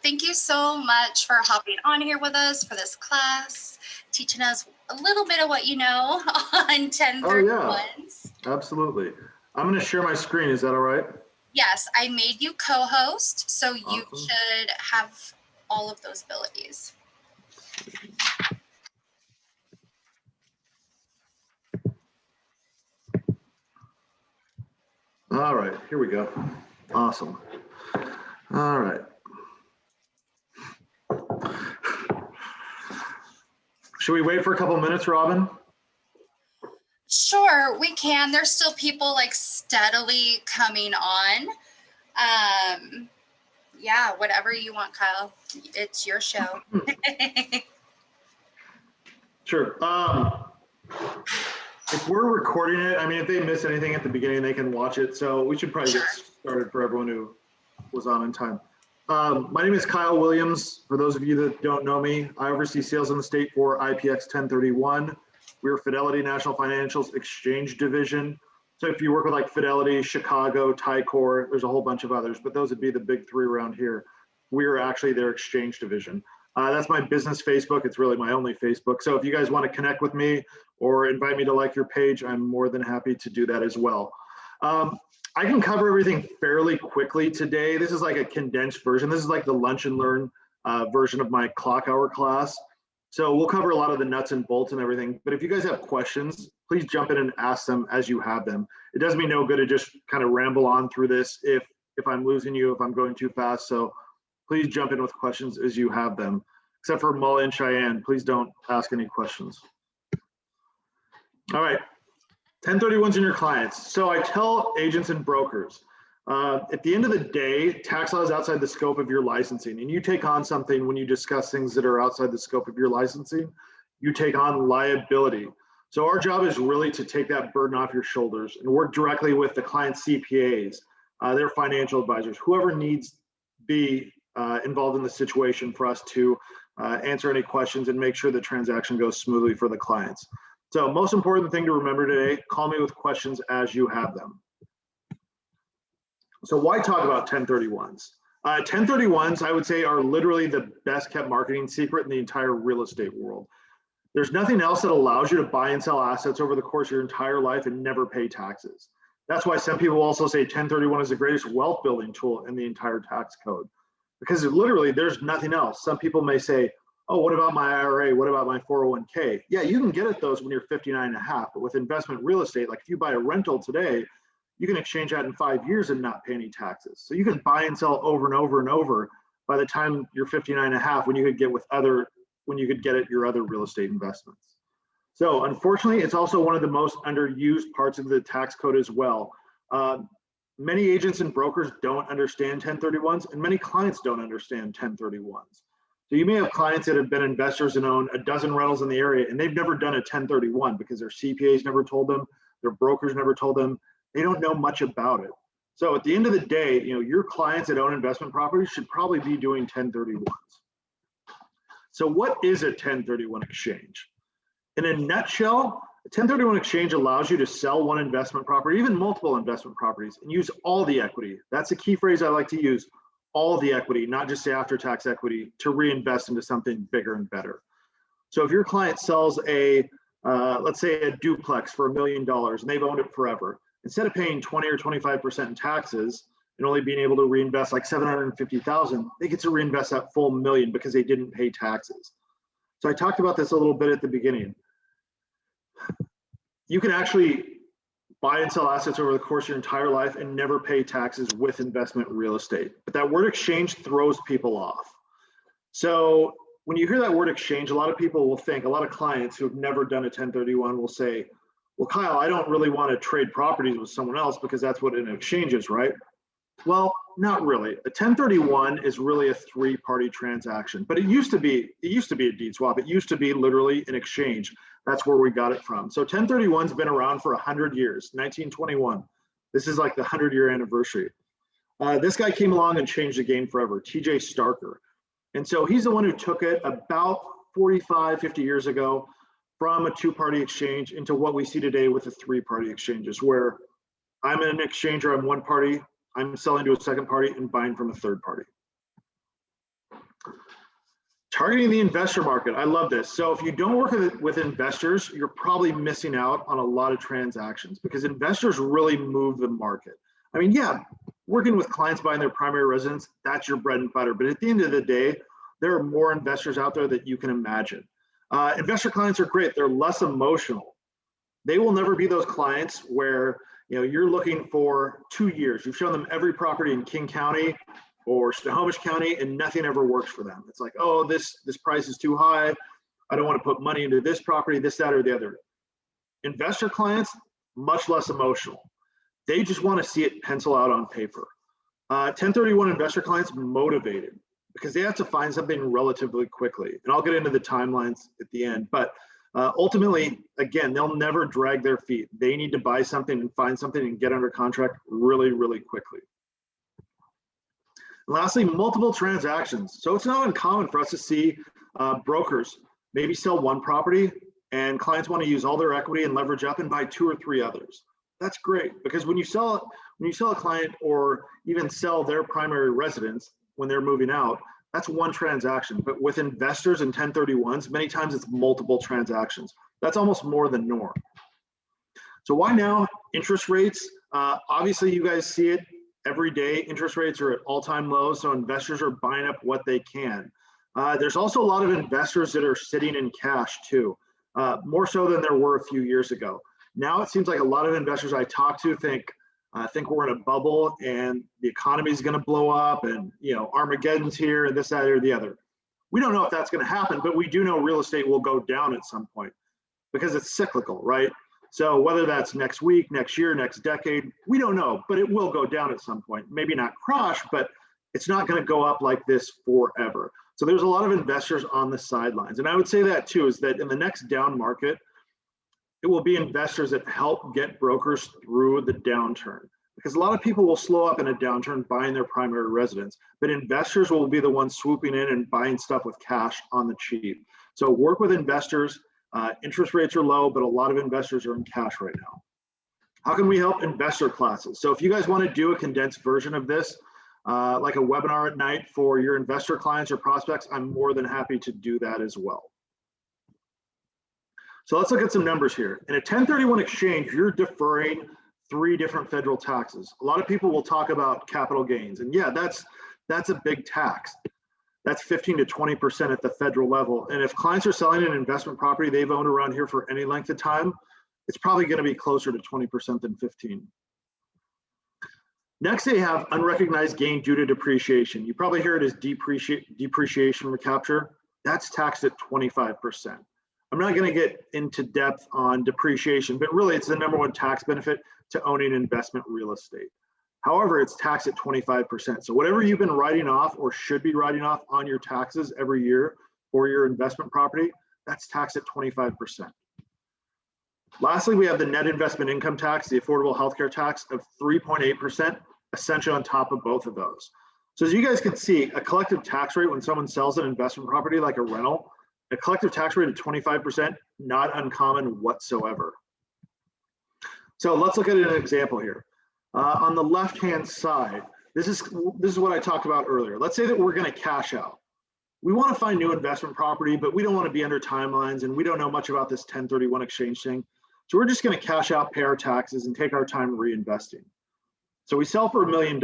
Thank you so much for hopping on here with us for this class, teaching us a little bit of what you know on Oh yeah, 1031s. absolutely. I'm going to share my screen. Is that all right? Yes, I made you co-host, so you Awesome. should have all of those abilities. All right, here we go. Awesome. All right. Should we wait for a couple minutes, Robin? Sure, we can. There's still people like steadily coming on. Yeah, whatever you want, Kyle. It's your show. Sure. If we're recording it, I mean, if they miss anything at the beginning, they can watch it. So we should probably get started for everyone who was on in time. My name is Kyle Williams. For those of you that don't know me, I oversee sales in the state for IPX 1031. We're Fidelity National Financial's exchange division. So if you work with like Fidelity, Chicago, Ticor, there's a whole bunch of others, but those would be the big three around here. We're actually their exchange division. That's my business Facebook. It's really my only Facebook. So if you guys want to connect with me or invite me to like your page, I'm more than happy to do that as well. I can cover everything fairly quickly today. This is like a condensed version. This is like the lunch and learn version of my clock hour class. So we'll cover a lot of the nuts and bolts and everything. But if you guys have questions, please jump in and ask them as you have them. It does me no good to just kind of ramble on through this if I'm losing you, if I'm going too fast. So please jump in with questions as you have them. Except for Mullah and Cheyenne, please don't ask any questions. All right, 1031s and your clients. So I tell agents and brokers, at the end of the day, tax law is outside the scope of your licensing, and you take on something when you discuss things that are outside the scope of your licensing, you take on liability. So our job is really to take that burden off your shoulders and work directly with the client's CPAs, their financial advisors, whoever needs be involved in the situation for us to answer any questions and make sure the transaction goes smoothly for the clients. So most important thing to remember today, call me with questions as you have them. So why talk about 1031s? 1031s, I would say, are literally the best kept marketing secret in the entire real estate world. There's nothing else that allows you to buy and sell assets over the course of your entire life and never pay taxes. That's why some people also say 1031 is the greatest wealth building tool in the entire tax code, because literally there's nothing else. Some people may say, oh, what about my IRA? What about my 401k? Yeah, you can get at those when you're 59 and a half, but with investment real estate, like if you buy a rental today, you can exchange that in 5 years and not pay any taxes. So you can buy and sell over and over and over by the time you're 59 and a half when you could get at your other real estate investments. So unfortunately, it's also one of the most underused parts of the tax code as well. Many agents and brokers don't understand 1031s, and many clients don't understand 1031s. So you may have clients that have been investors and own a dozen rentals in the area, and they've never done a 1031 because their CPAs never told them, their brokers never told them. They don't know much about it. So at the end of the day, your clients that own investment properties should probably be doing 1031s. So what is a 1031 exchange? In a nutshell, a 1031 exchange allows you to sell one investment property, even multiple investment properties, and use all the equity. That's a key phrase I like to use, all the equity, not just the after-tax equity, to reinvest into something bigger and better. So if your client sells let's say a duplex for $1 million and they've owned it forever, instead of paying 20 or 25% in taxes and only being able to reinvest like 750,000, they get to reinvest that full $1 million because they didn't pay taxes. So I talked about this a little bit at the beginning. You can actually buy and sell assets over the course of your entire life and never pay taxes with investment real estate. But that word exchange throws people off. So when you hear that word exchange, a lot of people will think, a lot of clients who have never done a 1031 will say, well, Kyle, I don't really want to trade properties with someone else because that's what an exchange is, right? Well, not really. A 1031 is really a three-party transaction, but it used to be a deed swap. It used to be literally an exchange. That's where we got it from. So 1031's been around for 100 years, 1921. This is like the 100-year anniversary. This guy came along and changed the game forever, TJ Starker. And so he's the one who took it about 45, 50 years ago from a two-party exchange into what we see today with the three-party exchanges, where I'm an exchanger, I'm one party, I'm selling to a second party and buying from a third party. Targeting the investor market. I love this. So if you don't work with investors, you're probably missing out on a lot of transactions because investors really move the market. I mean, yeah, working with clients buying their primary residence, that's your bread and butter. But at the end of the day, there are more investors out there that you can imagine. Investor clients are great. They're less emotional. They will never be those clients where you're looking for 2 years. You've shown them every property in King County or Snohomish County, and nothing ever works for them. It's like, oh, this price is too high. I don't want to put money into this property, this, that, or the other. Investor clients, much less emotional. They just want to see it pencil out on paper. 1031 investor clients, motivated because they have to find something relatively quickly. And I'll get into the timelines at the end. But ultimately, again, they'll never drag their feet. They need to buy something and find something and get under contract really, really quickly. Lastly, multiple transactions. So it's not uncommon for us to see brokers maybe sell one property and clients want to use all their equity and leverage up and buy 2 or 3 others. That's great because when you sell a client or even sell their primary residence when they're moving out, that's one transaction. But with investors and 1031s, many times it's multiple transactions. That's almost more than norm. So why now? Interest rates. Obviously, you guys see it every day. Interest rates are at all-time lows, so investors are buying up what they can. There's also a lot of investors that are sitting in cash too, more so than there were a few years ago. Now it seems like a lot of investors I talk to think we're in a bubble and the economy is going to blow up and Armageddon's here and this, that, or the other. We don't know if that's going to happen, but we do know real estate will go down at some point because it's cyclical, right? So whether that's next week, next year, next decade, we don't know, but it will go down at some point. Maybe not crash, but it's not going to go up like this forever. So there's a lot of investors on the sidelines. And I would say that too, is that in the next down market, it will be investors that help get brokers through the downturn. Because a lot of people will slow up in a downturn buying their primary residence, but investors will be the ones swooping in and buying stuff with cash on the cheap. So work with investors. Interest rates are low, but a lot of investors are in cash right now. How can we help investor classes? So if you guys want to do a condensed version of this, like a webinar at night for your investor clients or prospects, I'm more than happy to do that as well. So let's look at some numbers here. In a 1031 exchange, you're deferring 3 different federal taxes. A lot of people will talk about capital gains, and yeah, that's a big tax. That's 15 to 20% at the federal level. And if clients are selling an investment property they've owned around here for any length of time, it's probably going to be closer to 20% than 15. Next, they have unrecognized gain due to depreciation. You probably hear it as depreciation recapture. That's taxed at 25%. I'm not going to get into depth on depreciation, but really it's the #1 tax benefit to owning investment real estate. However, it's taxed at 25%. So whatever you've been writing off or should be writing off on your taxes every year for your investment property, that's taxed at 25%. Lastly, we have the net investment income tax, the affordable healthcare tax of 3.8%, essentially on top of both of those. So as you guys can see, a collective tax rate when someone sells an investment property like a rental, a collective tax rate of 25%, not uncommon whatsoever. So let's look at an example here. On the left-hand side, this is what I talked about earlier. Let's say that we're going to cash out. We want to find new investment property, but we don't want to be under timelines, and we don't know much about this 1031 exchange thing. So we're just going to cash out, pay our taxes, and take our time reinvesting. So we sell for $1 million.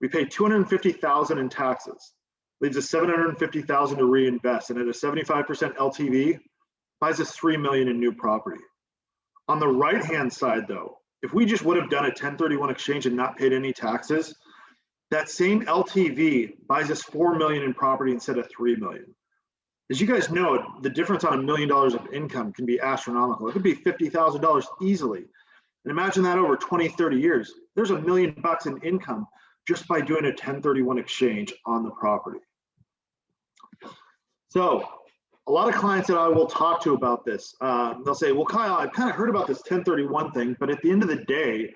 We pay $250,000 in taxes. Leaves us $750,000 to reinvest, and at a 75% LTV, buys us $3 million in new property. On the right-hand side, though, if we just would have done a 1031 exchange and not paid any taxes, that same LTV buys us $4 million in property instead of $3 million. As you guys know, the difference on $1 million of income can be astronomical. It could be $50,000 easily. And imagine that over 20, 30 years. There's $1 million in income just by doing a 1031 exchange on the property. So a lot of clients that I will talk to about this, they'll say, well, Kyle, I've kind of heard about this 1031 thing, but at the end of the day,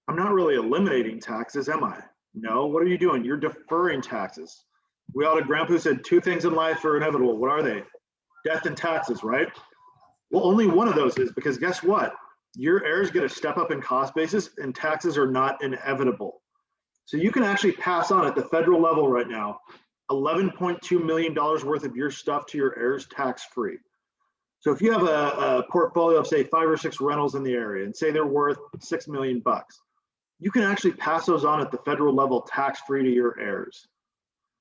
I'm not really eliminating taxes, am I? No, what are you doing? You're deferring taxes. We all had a grandpa who said 2 things in life are inevitable. What are they? Death and taxes, right? Well, only one of those is, because guess what? Your heirs get a step up in cost basis and taxes are not inevitable. So you can actually pass on at the federal level right now $11.2 million worth of your stuff to your heirs tax-free. So if you have a portfolio of say 5 or 6 rentals in the area and say they're worth $6 million, you can actually pass those on at the federal level tax-free to your heirs.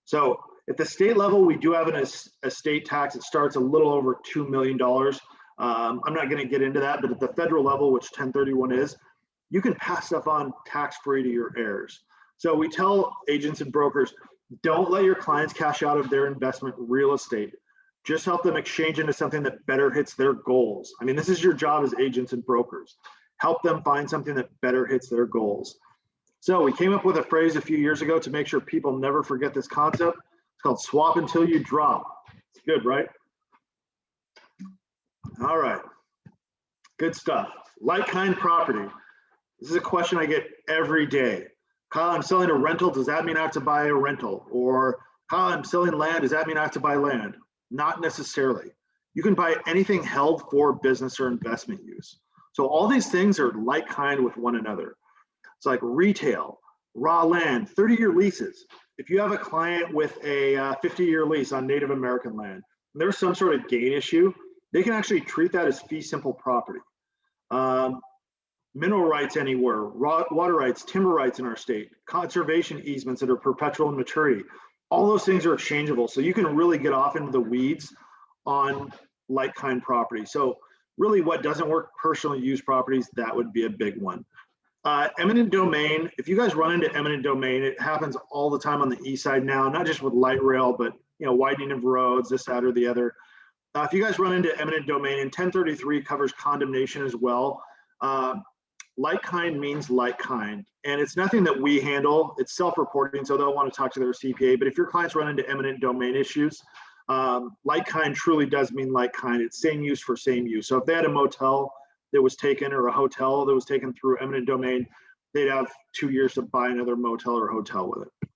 So at the state level, we do have an estate tax. It starts a little over $2 million. I'm not going to get into that, but at the federal level, which 1031 is, you can pass stuff on tax-free to your heirs. So we tell agents and brokers, don't let your clients cash out of their investment real estate. Just help them exchange into something that better hits their goals. I mean, this is your job as agents and brokers. Help them find something that better hits their goals. So we came up with a phrase a few years ago to make sure people never forget this concept. It's called swap until you drop. It's good, right? All right, good stuff. Like-kind property. This is a question I get every day. Kyle, I'm selling a rental. Does that mean I have to buy a rental? Or Kyle, I'm selling land. Does that mean I have to buy land? Not necessarily. You can buy anything held for business or investment use. So all these things are like-kind with one another. It's like retail, raw land, 30-year leases. If you have a client with a 50-year lease on Native American land, and there's some sort of gain issue, they can actually treat that as fee simple property. Mineral rights anywhere, water rights, timber rights in our state, conservation easements that are perpetual in maturity. All those things are exchangeable. So you can really get off into the weeds on like-kind property. So really what doesn't work, personal use properties, that would be a big one. Eminent domain, if you guys run into eminent domain, it happens all the time on the east side now, not just with light rail, but widening of roads, this, that, or the other. If you guys run into eminent domain, and 1033 covers condemnation as well, like-kind means like-kind, and it's nothing that we handle. It's self-reporting, so they'll want to talk to their CPA. But if your clients run into eminent domain issues, like-kind truly does mean like-kind. It's same use for same use. So if they had a motel that was taken or a hotel that was taken through eminent domain, they'd have 2 years to buy another motel or hotel with it.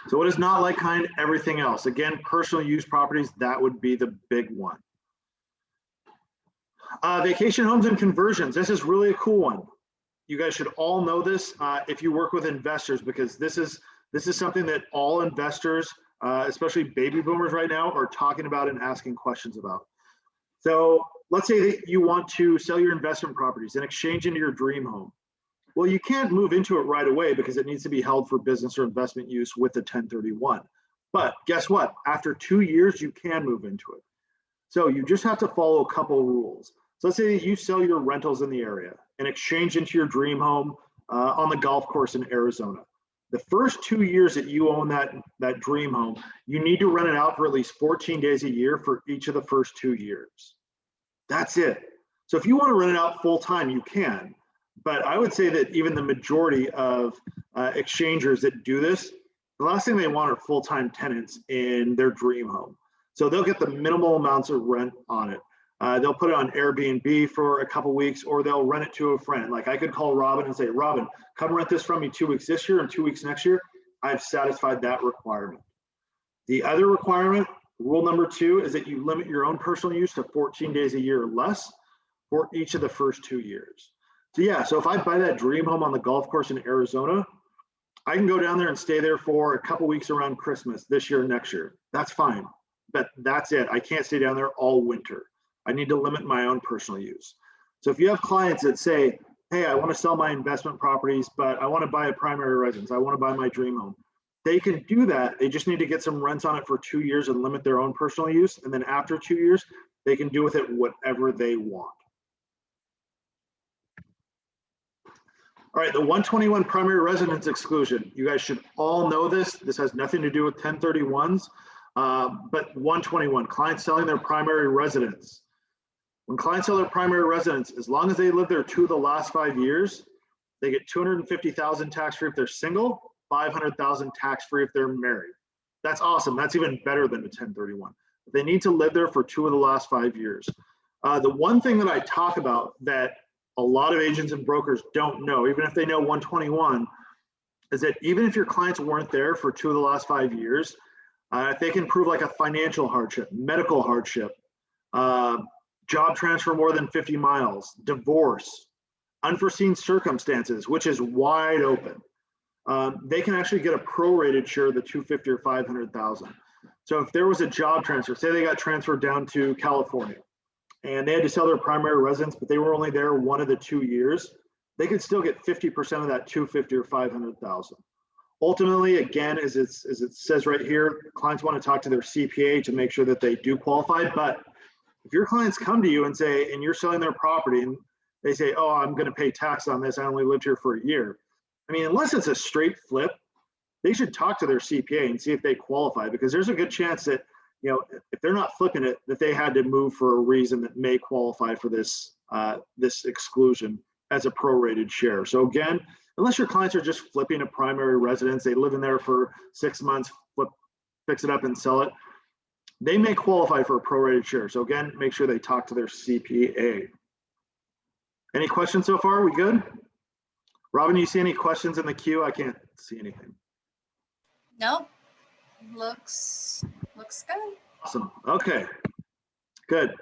So what is not like-kind? Everything else. Again, personal use properties, that would be the big one. Vacation homes and conversions. This is really a cool one. You guys should all know this if you work with investors, because this is something that all investors, especially baby boomers right now, are talking about and asking questions about. So let's say that you want to sell your investment properties and exchange into your dream home. Well, you can't move into it right away because it needs to be held for business or investment use with the 1031. But guess what? After 2 years, you can move into it. So you just have to follow a couple of rules. So let's say you sell your rentals in the area and exchange into your dream home on the golf course in Arizona. The first 2 years that you own that dream home, you need to rent it out for at least 14 days a year for each of the first 2 years. That's it. So if you want to rent it out full time, you can. But I would say that even the majority of exchangers that do this, the last thing they want are full-time tenants in their dream home. So they'll get the minimal amounts of rent on it. They'll put it on Airbnb for a couple weeks, or they'll rent it to a friend. Like I could call Robin and say, Robin, come rent this from me 2 weeks this year and 2 weeks next year. I've satisfied that requirement. The other requirement, rule number 2, is that you limit your own personal use to 14 days a year or less for each of the first 2 years. So yeah, so if I buy that dream home on the golf course in Arizona, I can go down there and stay there for a couple weeks around Christmas this year and next year. That's fine, but that's it. I can't stay down there all winter. I need to limit my own personal use. So if you have clients that say, hey, I want to sell my investment properties, but I want to buy a primary residence, I want to buy my dream home, they can do that. They just need to get some rents on it for 2 years and limit their own personal use. And then after 2 years, they can do with it whatever they want. All right, the 121 primary residence exclusion. You guys should all know this. This has nothing to do with 1031s, but 121, clients selling their primary residence. When clients sell their primary residence, as long as they live there 2 of the last 5 years, they get $250,000 tax-free if they're single, $500,000 tax-free if they're married. That's awesome. That's even better than a 1031. But they need to live there for 2 of the last 5 years. The one thing that I talk about that a lot of agents and brokers don't know, even if they know 121, is that even if your clients weren't there for 2 of the last 5 years, if they can prove like a financial hardship, medical hardship, job transfer more than 50 miles, divorce, unforeseen circumstances, which is wide open. they can actually get a prorated share of the 250 or 500,000. So if there was a job transfer, say they got transferred down to California and they had to sell their primary residence, but they were only there 1 of the 2 years, they could still get 50% of that 250 or 500,000. Ultimately, again, as it says right here, clients want to talk to their CPA to make sure that they do qualify. But if your clients come to you and say, and you're selling their property and they say, oh, I'm going to pay tax on this, I only lived here for a year. I mean, unless it's a straight flip, they should talk to their CPA and see if they qualify, because there's a good chance that, if they're not flipping it, that they had to move for a reason that may qualify for this this exclusion as a prorated share. So again, unless your clients are just flipping a primary residence, they live in there for 6 months, fix it up and sell it, they may qualify for a prorated share. So again, make sure they talk to their CPA. Any questions so far? Are we good? Robin, you see any questions in the queue? I can't see anything. Nope. Looks good. Awesome. Okay, good.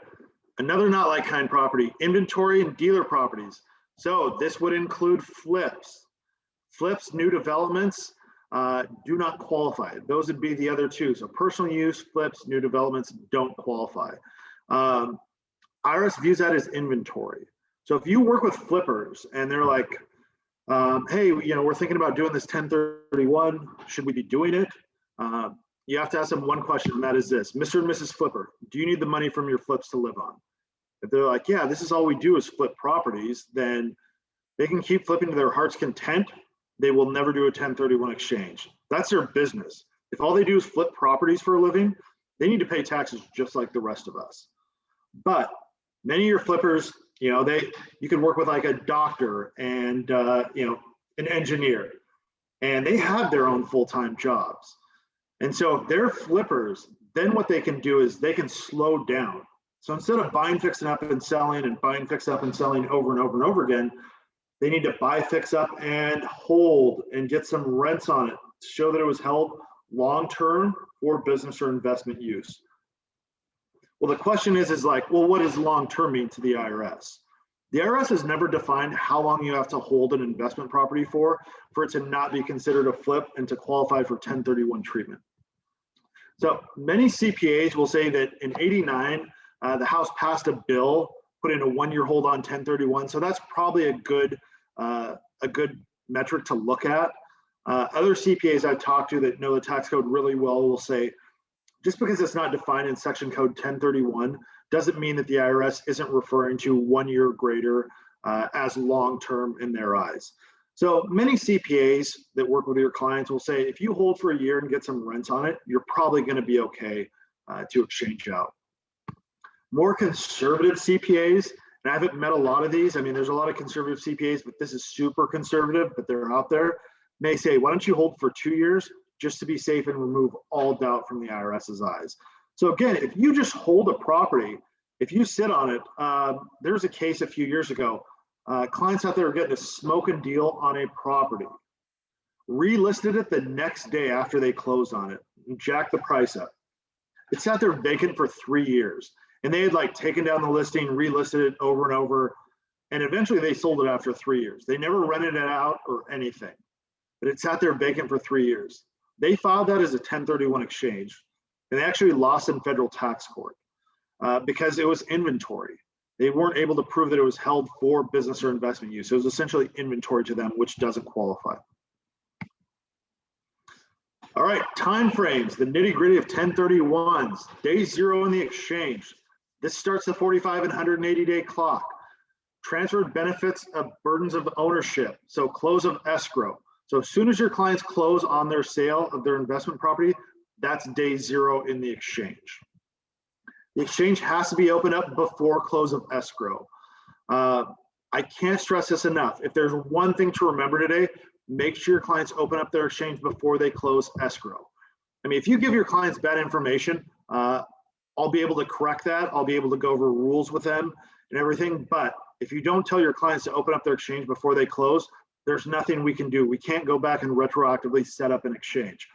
Another not like kind property, inventory and dealer properties. So this would include flips. Flips, new developments do not qualify. Those would be the other two. So personal use, flips, new developments don't qualify. IRS views that as inventory. So if you work with flippers and they're like, hey, we're thinking about doing this 1031, should we be doing it? You have to ask them one question, and that is this: Mr. and Mrs. Flipper, do you need the money from your flips to live on? If they're like, yeah, this is all we do is flip properties, then they can keep flipping to their heart's content. They will never do a 1031 exchange. That's their business. If all they do is flip properties for a living, they need to pay taxes just like the rest of us. But many of your flippers, you can work with like a doctor and an engineer, and they have their own full-time jobs. And so if they're flippers, then what they can do is they can slow down. So instead of buying, fixing up and selling and buying, fix up and selling over and over and over again, they need to buy, fix up and hold and get some rents on it to show that it was held long-term for business or investment use. Well, the question is like, well, what does long-term mean to the IRS? The IRS has never defined how long you have to hold an investment property for it to not be considered a flip and to qualify for 1031 treatment. So many CPAs will say that in '89, the House passed a bill putting a 1-year hold on 1031. So that's probably a good metric to look at. Other CPAs I've talked to that know the tax code really well will say, just because it's not defined in section code 1031 doesn't mean that the IRS isn't referring to 1 year or greater as long-term in their eyes. So many CPAs that work with your clients will say, if you hold for a year and get some rent on it, you're probably going to be okay to exchange out. More conservative CPAs, and I haven't met a lot of these. I mean, there's a lot of conservative CPAs, but this is super conservative, but they're out there. May say, why don't you hold for 2 years just to be safe and remove all doubt from the IRS's eyes. So again, if you just hold a property, if you sit on it, there was a case a few years ago. Clients out there are getting a smoking deal on a property, relisted it the next day after they closed on it, and jacked the price up. It sat there vacant for 3 years, and they had like taken down the listing, relisted it over and over, and eventually they sold it after 3 years. They never rented it out or anything, but it sat there vacant for 3 years. They filed that as a 1031 exchange, and they actually lost in federal tax court because it was inventory. They weren't able to prove that it was held for business or investment use. It was essentially inventory to them, which doesn't qualify. All right, time frames, the nitty gritty of 1031s, day zero in the exchange. This starts the 45 and 180-day clock. Transferred benefits of burdens of ownership, so close of escrow. So as soon as your clients close on their sale of their investment property, that's day zero in the exchange. The exchange has to be opened up before close of escrow. I can't stress this enough. If there's one thing to remember today, make sure your clients open up their exchange before they close escrow. I mean, if you give your clients bad information, I'll be able to correct that. I'll be able to go over rules with them and everything. But if you don't tell your clients to open up their exchange before they close, there's nothing we can do. We can't go back and retroactively set up an exchange.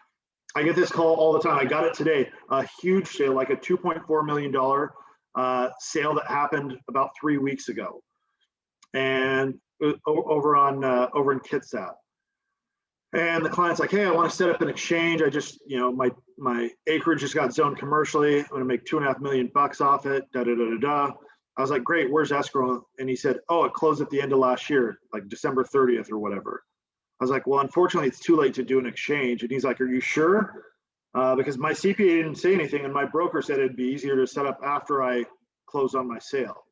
I get this call all the time. I got it today, a huge sale, like a $2.4 million sale that happened about 3 weeks ago, and over in Kitsap. And the client's like, hey, I want to set up an exchange. I just, my acreage just got zoned commercially. I'm going to make $2.5 million off it. Da da da da da. I was like, great, where's escrow? And he said, oh, it closed at the end of last year, like December 30th or whatever. I was like, well, unfortunately, it's too late to do an exchange. And he's like, are you sure? Because my CPA didn't say anything, and my broker said it'd be easier to set up after I close on my sale.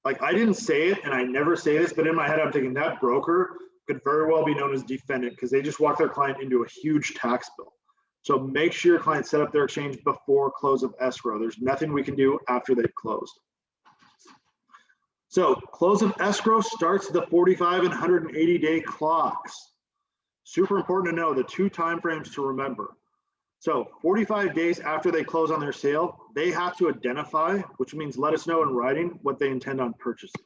Like, I didn't say it, and I never say this, but in my head, I'm thinking that broker could very well be known as defendant because they just walk their client into a huge tax bill. So make sure your client set up their exchange before close of escrow. There's nothing we can do after they've closed. So close of escrow starts the 45 and 180-day clocks. Super important to know the two timeframes to remember. So 45 days after they close on their sale, they have to identify, which means let us know in writing what they intend on purchasing.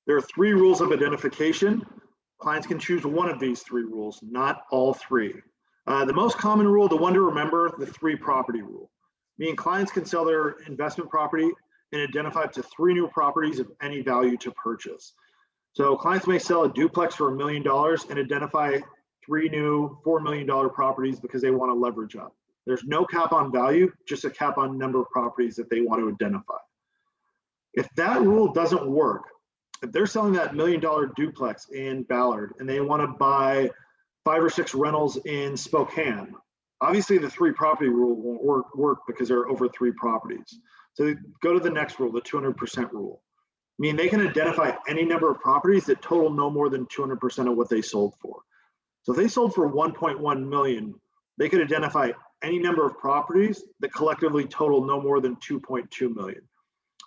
There are 3 rules of identification. Clients can choose one of these 3 rules, not all 3. The most common rule, the one to remember, the 3 property rule. Meaning clients can sell their investment property and identify up to 3 new properties of any value to purchase. So clients may sell a duplex for $1 million and identify 3 new $4 million properties because they want to leverage up. There's no cap on value, just a cap on number of properties that they want to identify. If that rule doesn't work, if they're selling that $1 million duplex in Ballard and they want to buy 5 or 6 rentals in Spokane, obviously the 3 property rule won't work because there are over 3 properties. So go to the next rule, the 200% rule. I mean, they can identify any number of properties that total no more than 200% of what they sold for. So if they sold for 1.1 million, they could identify any number of properties that collectively total no more than 2.2 million.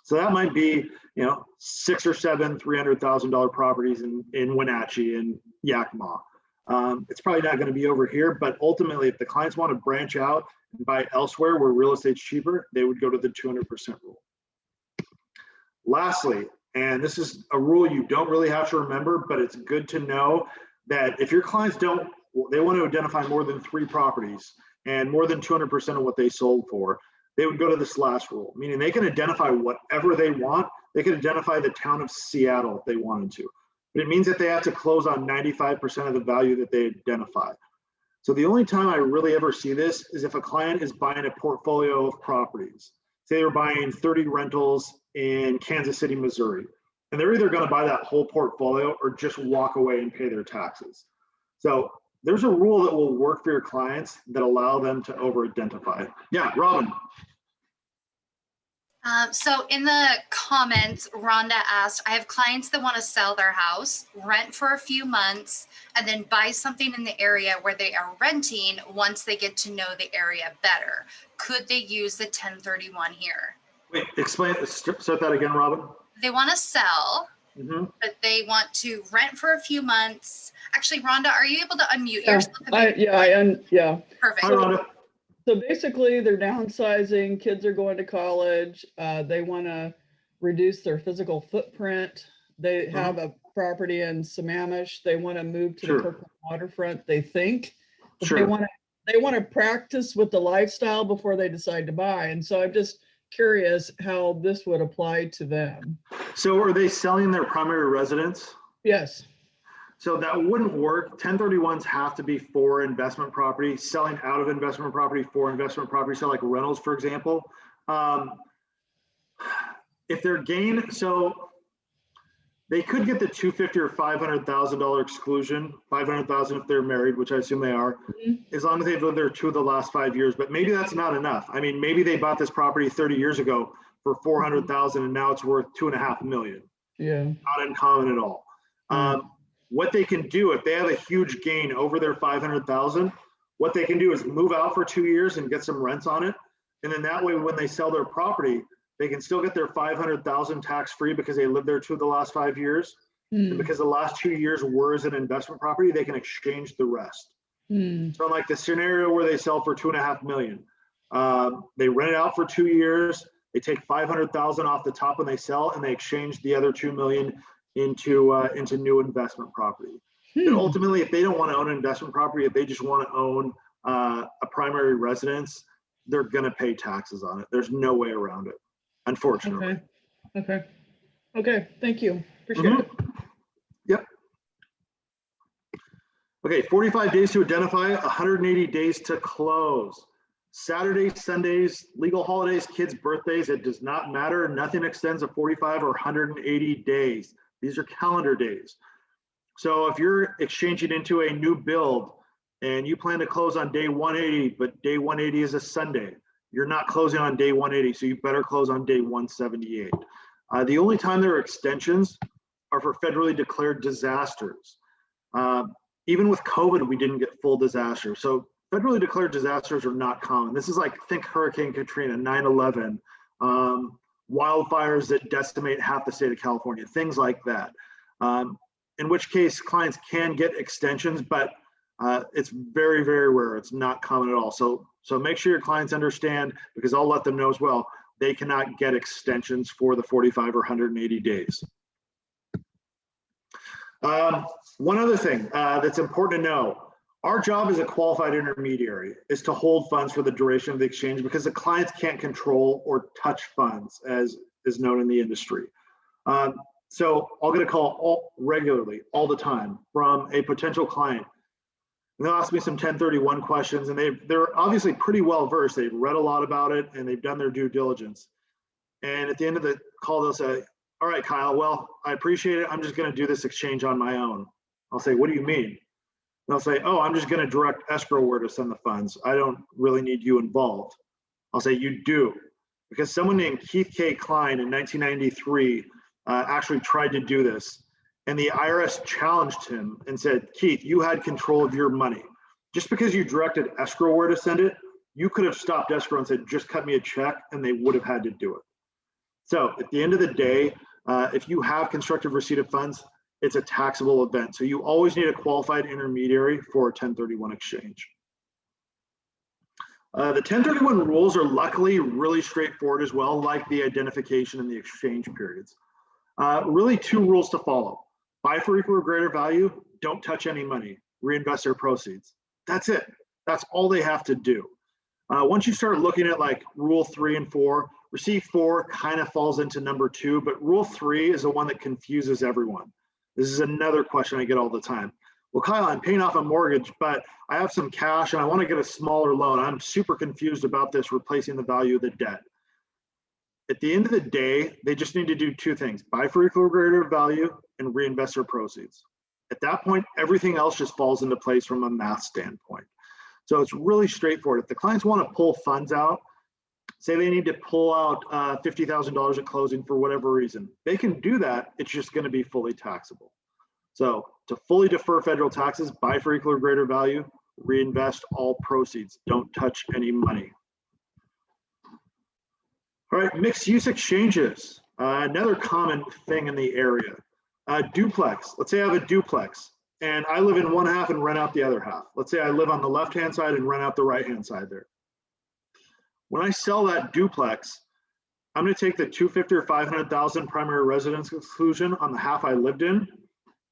So that might be, 6 or 7 $300,000 properties in Wenatchee and Yakima. It's probably not going to be over here, but ultimately, if the clients want to branch out and buy elsewhere where real estate's cheaper, they would go to the 200% rule. Lastly, and this is a rule you don't really have to remember, but it's good to know that if your clients they want to identify more than 3 properties and more than 200% of what they sold for, they would go to this last rule, meaning they can identify whatever they want. They can identify the town of Seattle if they wanted to, but it means that they have to close on 95% of the value that they identify. So the only time I really ever see this is if a client is buying a portfolio of properties. Say they're buying 30 rentals in Kansas City, Missouri, and they're either going to buy that whole portfolio or just walk away and pay their taxes. So there's a rule that will work for your clients that allow them to over-identify. Yeah, Robin. So in the comments, Rhonda asked, I have clients that want to sell their house, rent for a few months, and then buy something in the area where they are renting once they get to know the area better. Could they use the 1031 here? Wait, start that again, Robin. They want to sell, but they want to rent for a few months. Actually, Rhonda, are you able to unmute yourself? Yeah. Perfect. Hi, Rhonda. So basically, they're downsizing. Kids are going to college. They want to reduce their physical footprint. They have a property in Sammamish. They want to move to the Kirkland waterfront. They think they want to practice with the lifestyle before they decide to buy. And so I'm just curious how this would apply to them. So are they selling their primary residence? Yes. So that wouldn't work. 1031s have to be for investment property, selling out of investment property for investment property. So like rentals, for example, if they're gain, so they could get the $250,000 or $500,000 exclusion, $500,000 if they're married, which I assume they are, as long as they've lived there 2 of the last 5 years. But maybe that's not enough. I mean, maybe they bought this property 30 years ago for $400,000 and now it's worth $2.5 million. Yeah. Not uncommon at all. What they can do if they have a huge gain over their $500,000, what they can do is move out for 2 years and get some rents on it. And then that way, when they sell their property, they can still get their $500,000 tax-free because they lived there 2 of the last 5 years. And because the last 2 years were as an investment property, they can exchange the rest. So like the scenario where they sell for $2.5 million, they rent it out for 2 years. They take $500,000 off the top when they sell, and they exchange the other $2 million into new investment property. But ultimately, if they don't want to own an investment property, if they just want to own a primary residence, they're going to pay taxes on it. There's no way around it, unfortunately. Okay. Thank you. Appreciate it. Yep. Okay, 45 days to identify, 180 days to close. Saturdays, Sundays, legal holidays, kids' birthdays, it does not matter. Nothing extends to 45 or 180 days. These are calendar days. So if you're exchanging into a new build and you plan to close on day 180, but day 180 is a Sunday, you're not closing on day 180, so you better close on day 178. The only time there are extensions are for federally declared disasters. Even with COVID, we didn't get full disasters. So federally declared disasters are not common. This is like, think Hurricane Katrina, 9/11, wildfires that decimate half the state of California, things like that. In which case clients can get extensions, but it's very, very rare. It's not common at all. So make sure your clients understand, because I'll let them know as well, they cannot get extensions for the 45 or 180 days. One other thing that's important to know, our job as a qualified intermediary is to hold funds for the duration of the exchange, because the clients can't control or touch funds, as is known in the industry. So I'll get a call regularly, all the time, from a potential client. And they'll ask me some 1031 questions, and they're obviously pretty well versed. They've read a lot about it and they've done their due diligence. And at the end of the call, they'll say, all right, Kyle, well, I appreciate it. I'm just going to do this exchange on my own. I'll say, what do you mean? They'll say, oh, I'm just going to direct escrow where to send the funds. I don't really need you involved. I'll say, you do. Because someone named Keith K. Klein in 1993 actually tried to do this. And the IRS challenged him and said, Keith, you had control of your money. Just because you directed escrow where to send it, you could have stopped escrow and said, just cut me a check, and they would have had to do it. So at the end of the day, if you have constructive receipt of funds, it's a taxable event. So you always need a qualified intermediary for a 1031 exchange. The 1031 rules are luckily really straightforward as well, like the identification and the exchange periods. Really two rules to follow. Buy for equal or greater value, don't touch any money, reinvest their proceeds. That's it. That's all they have to do. Once you start looking at like rule 3 and 4, receive 4 kind of falls into number 2, but rule 3 is the one that confuses everyone. This is another question I get all the time. Well, Kyle, I'm paying off a mortgage, but I have some cash and I want to get a smaller loan. I'm super confused about this replacing the value of the debt. At the end of the day, they just need to do 2 things: buy for equal or greater value and reinvest their proceeds. At that point, everything else just falls into place from a math standpoint. So it's really straightforward. If the clients want to pull funds out, say they need to pull out $50,000 at closing for whatever reason, they can do that. It's just going to be fully taxable. So to fully defer federal taxes, buy for equal or greater value, reinvest all proceeds. Don't touch any money. All right, mixed use exchanges. Another common thing in the area. Duplex. Let's say I have a duplex and I live in one half and rent out the other half. Let's say I live on the left-hand side and rent out the right-hand side there. When I sell that duplex, I'm going to take the 250 or 500,000 primary residence exclusion on the half I lived in,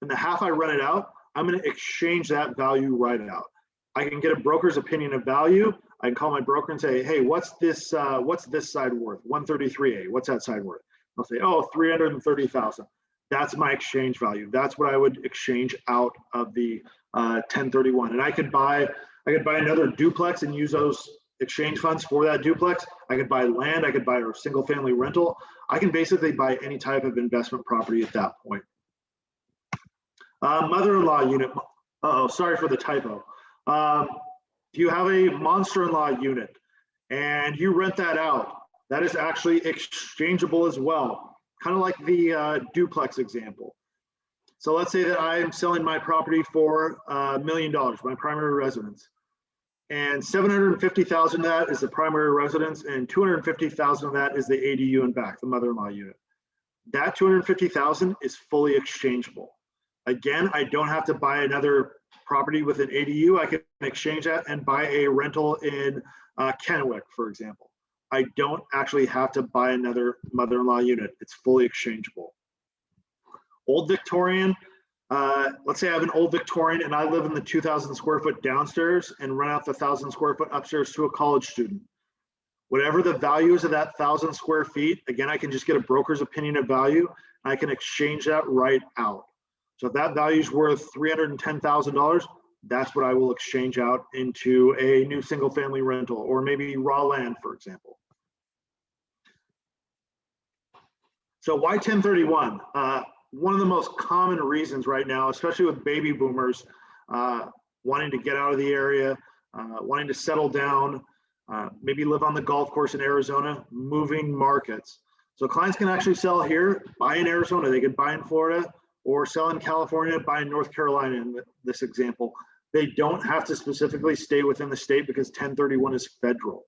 and the half I rented out, I'm going to exchange that value right out. I can get a broker's opinion of value. I can call my broker and say, hey, what's this side worth? 133A. What's that side worth? They'll say, oh, 330,000. That's my exchange value. That's what I would exchange out of the 1031. And I could buy another duplex and use those exchange funds for that duplex. I could buy land. I could buy a single family rental. I can basically buy any type of investment property at that point. Mother-in-law unit. Uh-oh, sorry for the typo. If you have a monster-in-law unit and you rent that out, that is actually exchangeable as well, kind of like the duplex example. So let's say that I'm selling my property for $1 million, my primary residence, and 750,000 of that is the primary residence, and 250,000 of that is the ADU and back, the mother-in-law unit. That 250,000 is fully exchangeable. Again, I don't have to buy another property with an ADU. I can exchange that and buy a rental in Kennewick, for example. I don't actually have to buy another mother-in-law unit. It's fully exchangeable. Old Victorian, let's say I have an old Victorian and I live in the 2,000 square foot downstairs and rent out the 1,000 square foot upstairs to a college student. Whatever the value is of that 1,000 square feet, again, I can just get a broker's opinion of value. I can exchange that right out. So if that value is worth $310,000, that's what I will exchange out into a new single family rental, or maybe raw land, for example. So why 1031? One of the most common reasons right now, especially with baby boomers wanting to get out of the area, wanting to settle down, maybe live on the golf course in Arizona, moving markets. So clients can actually sell here, buy in Arizona, they could buy in Florida, or sell in California, buy in North Carolina in this example. They don't have to specifically stay within the state because 1031 is federal.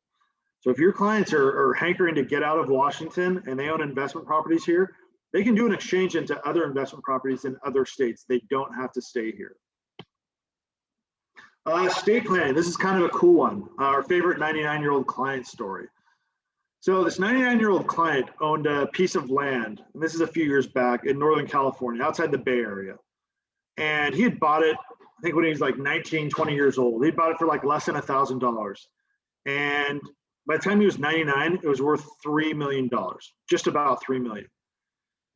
So if your clients are hankering to get out of Washington and they own investment properties here, they can do an exchange into other investment properties in other states. They don't have to stay here. Estate planning, this is kind of a cool one. Our favorite 99-year-old client story. So this 99-year-old client owned a piece of land, and this is a few years back in Northern California, outside the Bay Area. And he had bought it, I think when he was like 19, 20 years old. He bought it for like less than $1,000. And by the time he was 99, it was worth $3 million, just about $3 million.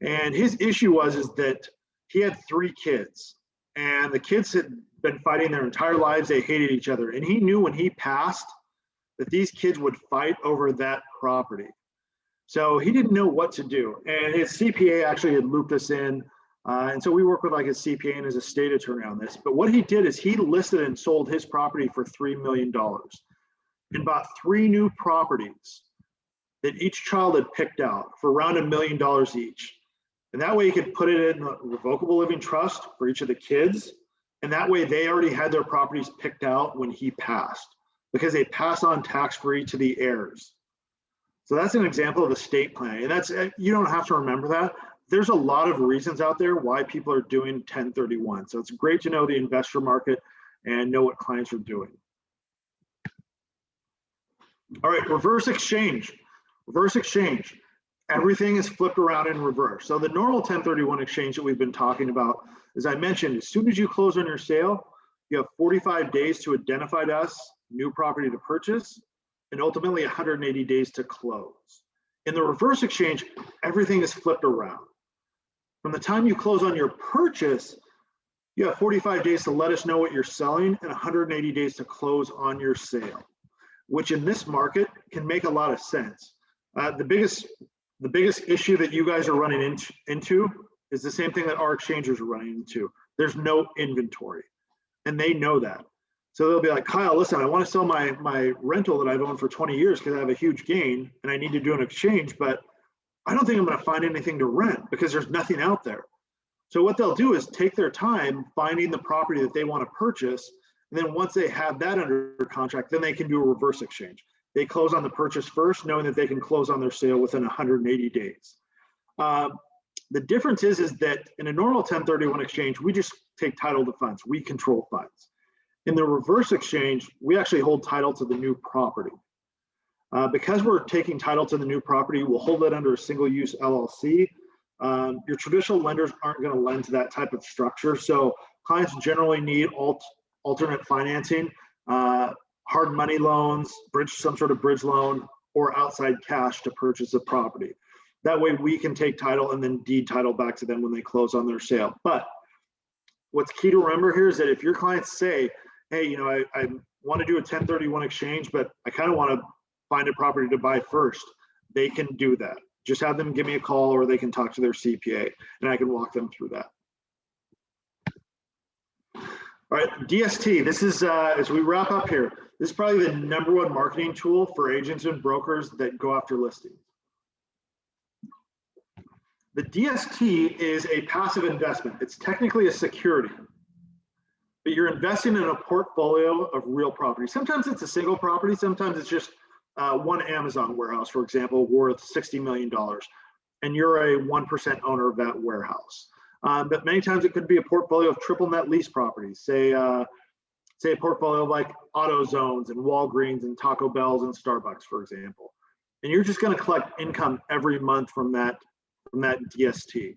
And his issue was that he had 3 kids, and the kids had been fighting their entire lives. They hated each other. And he knew when he passed that these kids would fight over that property. So he didn't know what to do. And his CPA actually had looped us in. And so we work with like his CPA and his estate attorney on this. But what he did is he listed and sold his property for $3 million and bought 3 new properties that each child had picked out for around $1 million each. And that way he could put it in a revocable living trust for each of the kids. And that way they already had their properties picked out when he passed, because they pass on tax-free to the heirs. So that's an example of estate planning. And that's, you don't have to remember that. There's a lot of reasons out there why people are doing 1031. So it's great to know the investor market and know what clients are doing. All right, reverse exchange. Reverse exchange. Everything is flipped around in reverse. So the normal 1031 exchange that we've been talking about, as I mentioned, as soon as you close on your sale, you have 45 days to identify to us new property to purchase, and ultimately 180 days to close. In the reverse exchange, everything is flipped around. From the time you close on your purchase, you have 45 days to let us know what you're selling and 180 days to close on your sale, which in this market can make a lot of sense. The biggest issue that you guys are running into is the same thing that our exchangers are running into. There's no inventory, and they know that. So they'll be like, Kyle, listen, I want to sell my rental that I've owned for 20 years because I have a huge gain and I need to do an exchange, but I don't think I'm going to find anything to rent because there's nothing out there. So what they'll do is take their time finding the property that they want to purchase. And then once they have that under contract, then they can do a reverse exchange. They close on the purchase first, knowing that they can close on their sale within 180 days. The difference is that in a normal 1031 exchange, we just take title to funds. We control funds. In the reverse exchange, we actually hold title to the new property. Because we're taking title to the new property, we'll hold it under a single-use LLC. Your traditional lenders aren't going to lend to that type of structure. So clients generally need alternate financing, hard money loans, some sort of bridge loan, or outside cash to purchase a property. That way we can take title and then deed title back to them when they close on their sale. But what's key to remember here is that if your clients say, hey, I want to do a 1031 exchange, but I kind of want to find a property to buy first, they can do that. Just have them give me a call, or they can talk to their CPA and I can walk them through that. All right, DST, this is, as we wrap up here, this is probably the #1 marketing tool for agents and brokers that go after listings. The DST is a passive investment. It's technically a security, but you're investing in a portfolio of real property. Sometimes it's a single property. Sometimes it's just one Amazon warehouse, for example, worth $60 million, and you're a 1% owner of that warehouse. But many times it could be a portfolio of triple net lease properties, say a portfolio like AutoZones and Walgreens and Taco Bells and Starbucks, for example. And you're just going to collect income every month from that DST.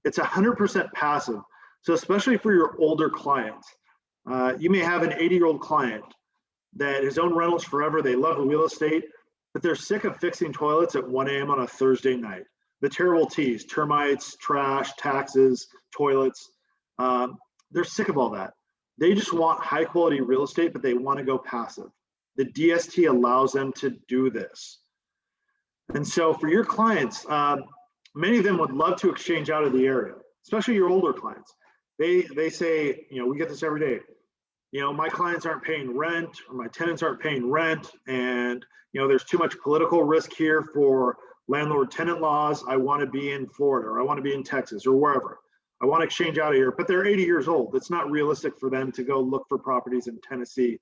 It's 100% passive. So especially for your older clients, you may have an 80-year-old client that has owned rentals forever. They love real estate, but they're sick of fixing toilets at 1 a.m. on a Thursday night. The terrible T's, termites, trash, taxes, toilets. They're sick of all that. They just want high quality real estate, but they want to go passive. The DST allows them to do this. And so for your clients, many of them would love to exchange out of the area, especially your older clients. They say, we get this every day. My clients aren't paying rent, or my tenants aren't paying rent, and there's too much political risk here for landlord tenant laws. I want to be in Florida, or I want to be in Texas, or wherever. I want to exchange out of here, but they're 80 years old. It's not realistic for them to go look for properties in Tennessee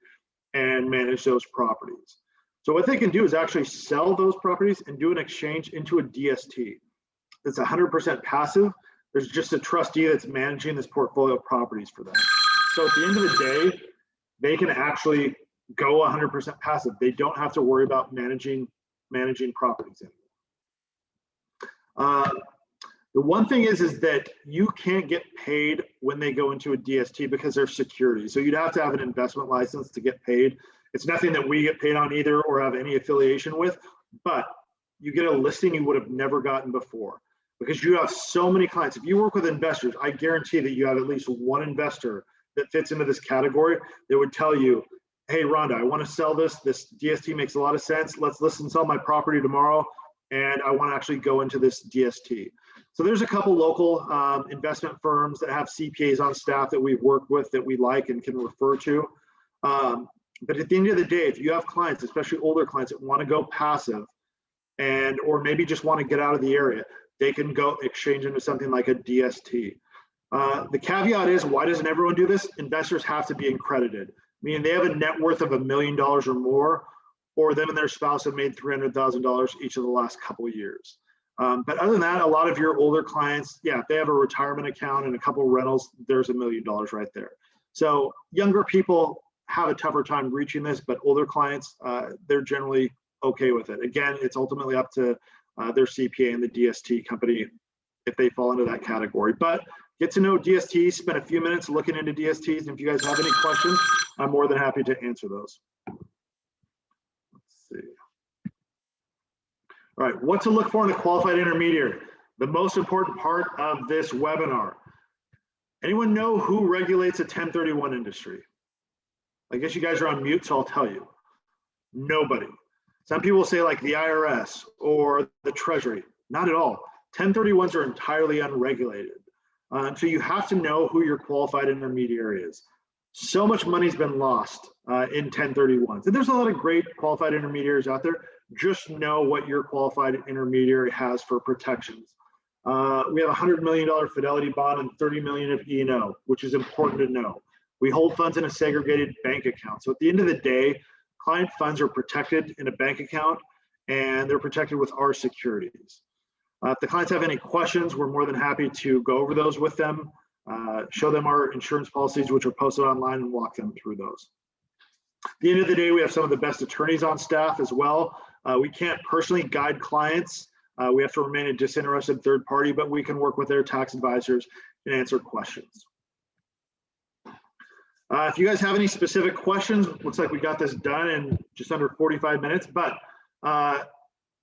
and manage those properties. So what they can do is actually sell those properties and do an exchange into a DST. It's 100% passive. There's just a trustee that's managing this portfolio of properties for them. So at the end of the day, they can actually go 100% passive. They don't have to worry about managing properties anymore. The one thing is that you can't get paid when they go into a DST because they're securities. So you'd have to have an investment license to get paid. It's nothing that we get paid on either or have any affiliation with, but you get a listing you would have never gotten before because you have so many clients. If you work with investors, I guarantee that you have at least one investor that fits into this category that would tell you, hey, Rhonda, I want to sell this. This DST makes a lot of sense. Let's list and sell my property tomorrow. And I want to actually go into this DST. So there's a couple local investment firms that have CPAs on staff that we've worked with that we like and can refer to. But at the end of the day, if you have clients, especially older clients that want to go passive or maybe just want to get out of the area, they can go exchange into something like a DST. The caveat is, why doesn't everyone do this? Investors have to be accredited, meaning they have a net worth of $1 million or more, or them and their spouse have made $300,000 each of the last couple of years. But other than that, a lot of your older clients, if they have a retirement account and a couple of rentals, there's $1 million right there. So younger people have a tougher time reaching this, but older clients, they're generally okay with it. Again, it's ultimately up to their CPA and the DST company if they fall into that category. But get to know DSTs, spend a few minutes looking into DSTs. And if you guys have any questions, I'm more than happy to answer those. Let's see. All right, what to look for in a qualified intermediary? The most important part of this webinar. Anyone know who regulates a 1031 industry? I guess you guys are on mute, so I'll tell you. Nobody. Some people say like the IRS or the Treasury. Not at all. 1031s are entirely unregulated. So you have to know who your qualified intermediary is. So much money's been lost in 1031s. And there's a lot of great qualified intermediaries out there. Just know what your qualified intermediary has for protections. We have a $100 million fidelity bond and $30 million of E&O, which is important to know. We hold funds in a segregated bank account. So at the end of the day, client funds are protected in a bank account and they're protected with our securities. If the clients have any questions, we're more than happy to go over those with them, show them our insurance policies, which are posted online, and walk them through those. At the end of the day, we have some of the best attorneys on staff as well. We can't personally guide clients. We have to remain a disinterested third party, but we can work with their tax advisors and answer questions. If you guys have any specific questions, looks like we got this done in just under 45 minutes, but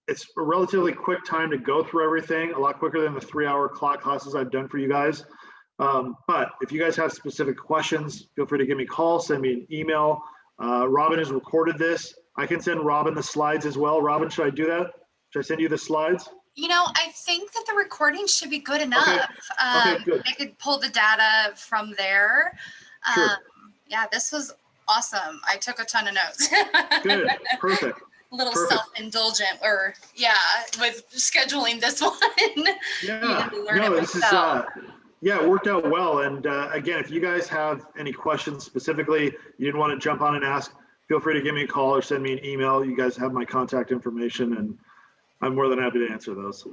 it's a relatively quick time to go through everything, a lot quicker than the 3-hour clock classes I've done for you guys. But if you guys have specific questions, feel free to give me a call, send me an email. Robin has recorded this. I can send Robin the slides as well. Robin, should I do that? Should I send you the slides? I think that the recording should be good enough. Okay, good. I could pull the data from there. Sure. Yeah, this was awesome. I took a ton of notes. Good, perfect. A little Perfect. Self-indulgent, with scheduling this one. Yeah, no, this is, it worked out well. And again, if you guys have any questions specifically, you didn't want to jump on and ask, feel free to give me a call or send me an email. You guys have my contact information and I'm more than happy to answer those.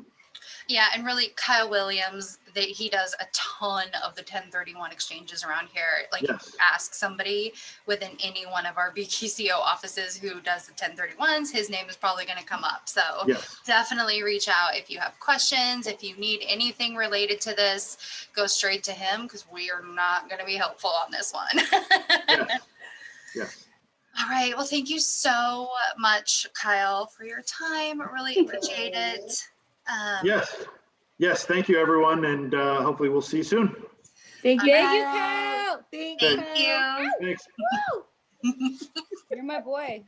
Yeah, and really Kyle Williams, he does a ton of the 1031 exchanges around here. Like Yes. if you ask somebody within any one of our BQCO offices who does the 1031s, his name is probably going to come up. So Yes. definitely reach out if you have questions. If you need anything related to this, go straight to him because we are not going to be helpful on this one. Yes. Yes. All right. Well, thank you so much, Kyle, for your time. Really appreciate it. Yes. Thank you, everyone. And hopefully we'll see you soon. Thank you, Thank you, Kyle. Thank Thank you. Thanks. You're my boy.